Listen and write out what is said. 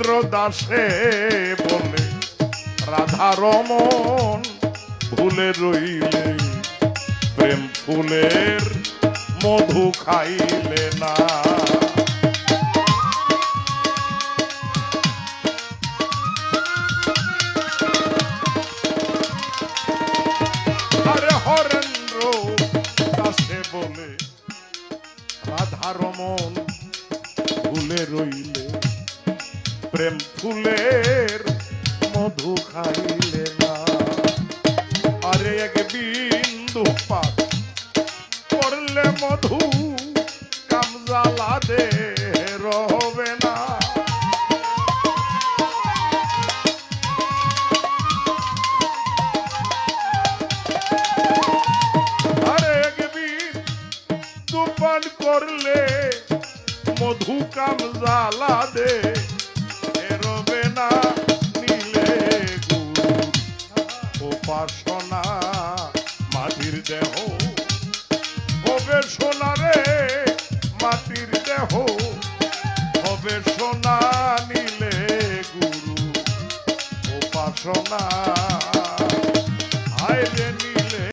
হরেন্দ্র দাসে বলে রাধা রমন ভুলে রইলে প্রেম ফুলের মধু খাইলে না। আরে হরেন্দ্র দাসে বলে রাধা রমন ভুলে রইলে প্রেম ফুলের মধু খাইলে না। আরে এক বিন্দু পাত করলে মধু কামজালা দে রবে না। আরে এক বিন্দু পান করলে মধু কামজালা দে রবে না। নীলে গুরু উপাসনা মাটির দেহ হবে সোনা রে, মাটির দেহ হবে সোনা। নীলে গুরু উপাসনা